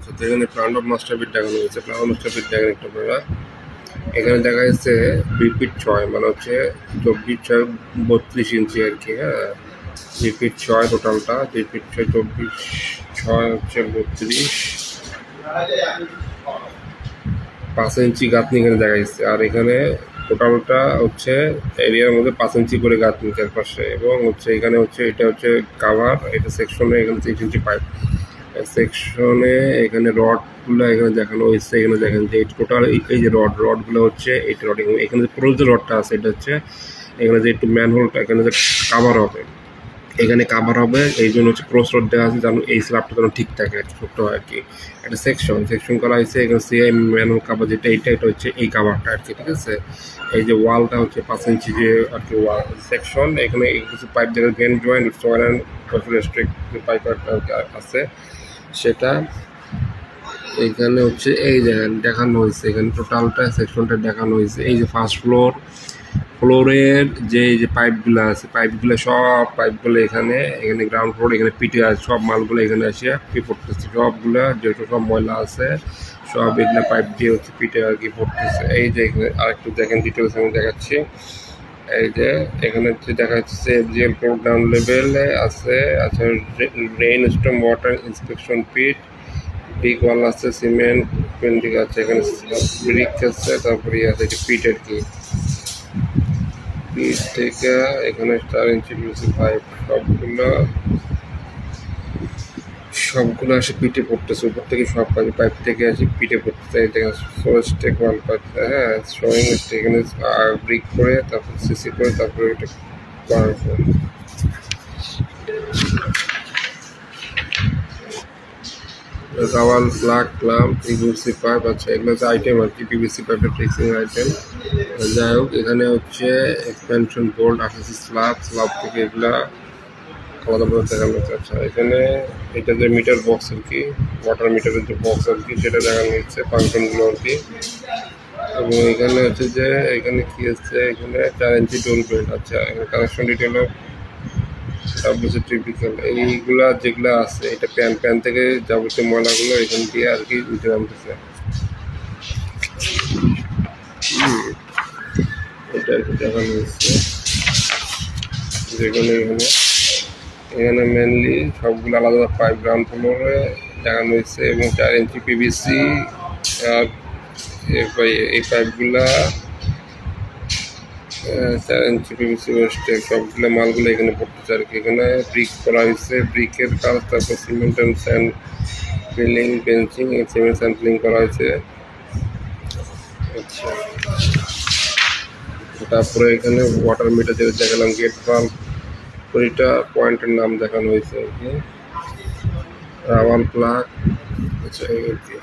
তো এখানে plant of মাস্টারপিট দেখানো হয়েছে। প্লান্ট অফ মাস্টারপিট দেখেন একটু আপনারা। এখানে দেখা যাচ্ছে 2 ফিট 6 মানে হচ্ছে 24 6 32 ইঞ্চি আর কি। হ্যাঁ, 2 ফিট 6 টোটালটা, 2 ফিট 6 24 6 হচ্ছে 32, 5 ইঞ্চি গাঁথনি এখানে দেখা যাচ্ছে। আর এখানে টোটালটা হচ্ছে এরিয়ার মধ্যে 5 ইঞ্চি করে গাঁথনি চারপাশে, এবং হচ্ছে এখানে হচ্ছে এটা হচ্ছে কাভার, এটা সেকশনে এখানে 6 ইঞ্চি পাইপ সেকশনে। এখানে রডগুলো এখানে দেখানো হয়েছে। এখানে দেখেন যে টোটাল এই যে রডগুলো হচ্ছে এই রড, এখানে যে পুরো যে রডটা আছে এটা হচ্ছে এখানে যে একটু ম্যানহোলটা এখানে যে কাভার হবে, এখানে কাভার হবে, এই জন্য হচ্ছে ক্রস রড দেওয়া আছে যেন এই স্ল্যাবটা যেন ঠিক থাকে, ছোট্ট হয় আর কি। একটা সেকশন করা হয়েছে এখানে সিআই ম্যানহোল কাভার যেটা, এটা হচ্ছে এই কাভারটা আর কি। ঠিক আছে, এই যে ওয়ালটা হচ্ছে 5 ইঞ্চি যে আর কি ওয়াল সেকশন। এখানে কিছু পাইপ যেখানে vent joint soil and restrict যে পাইপ আছে সেটা এইখানে হচ্ছে এই দেখেন দেখানো হয়েছে। এখানে টোটালটা সেকশনটা দেখানো হয়েছে। এই যে ফার্স্ট ফ্লোরের যে পাইপগুলো আছে, সব পাইপগুলো এখানে গ্রাউন্ড ফ্লোর এখানে পিটে আছে, সব মালগুলো এখানে আসে পড়তেছে, সবগুলা যেহেতু সব ময়লা আছে সব এগুলো পাইপ দিয়ে হচ্ছে পিটে আর কি পড়তেছে। এই যে এখানে আরেকটু দেখেন ডিটেলস আমি দেখাচ্ছি। এই যে এখানে হচ্ছে দেখা যাচ্ছে এফজিএল ফ্লোর ডাউন লেভেলে আছে। আচ্ছা, রেইন স্টর্ম ওয়াটার ইন্সপেকশন পিট, ব্রিক ওয়াল আছে, সিমেন্ট পেন্টিং আছে, এখানে ব্রিক আছে, তারপরে আছে এটা পিট আর কি। পিট থেকে এখানে 4 ইঞ্চি পিভিসি পাইপ সবগুলো আসে পিটে পড়তেছে, উপর থেকে সব পাইপ থেকে আসে পিটে পড়তেছে। এই দেখেন সোয়েস্টেক ওয়াল পাইপ, হ্যাঁ শোয়িং এখানে ব্রিক করে তারপর সিসি করে তারপরে এটা করার পর Rawal plug clamp PVC pipe. আচ্ছা, এগুলো হচ্ছে আইটেম আর কি, পিভিসি পাইপের ফিক্সিং আইটেম। যাই হোক, এখানে হচ্ছে এক্সপেনশন বোল্ট, আরসিসি স্ল্যাব থেকে এগুলা আলাদা করে দেখানো হচ্ছে। আচ্ছা, এখানে এটা যে মিটার বক্স আর কি, ওয়াটার মিটারের যে বক্স আর কি সেটা দেখানো হচ্ছে, ফাংশনগুলো আর কি। এবং এখানে হচ্ছে যে এখানে কি হচ্ছে, এখানে 4 ইঞ্চি ডোল বেল্ট। আচ্ছা, এখানে কানেকশন ডিটেল হচ্ছে ট্রিপিক্যাল এইগুলা যেগুলো আছে, এটা প্যান থেকে যাবতীয় ময়লাগুলো এখান দিয়ে আর কি উঠে নামতেছে। এটা আর কি দেখানো হচ্ছে, যেগুলো এখানে মেনলি সবগুলো আলাদা পাইপ গ্রাউন্ড ফ্লোরে দেখানো হয়েছে, এবং 4 ইঞ্চি পিভিসি আর এই পাইপগুলা 4 ইঞ্চি পিভিসি ওয়েস্টে সবগুলো মালগুলো এখানে পড়তেছে আর কি। এখানে ব্রিক করা হয়েছে, ব্রিকের কাজ, তারপর cement and sand filling, benching, cement sand filling করা হয়েছে। আচ্ছা, তারপরে এখানে ওয়াটার মিটার যেটা দেখালাম, গেট বাল্ব কুড়িটা পয়েন্টের নাম দেখানো হয়েছে আর কি, রাওয়াল প্লাগ। আচ্ছা, এই আর কি।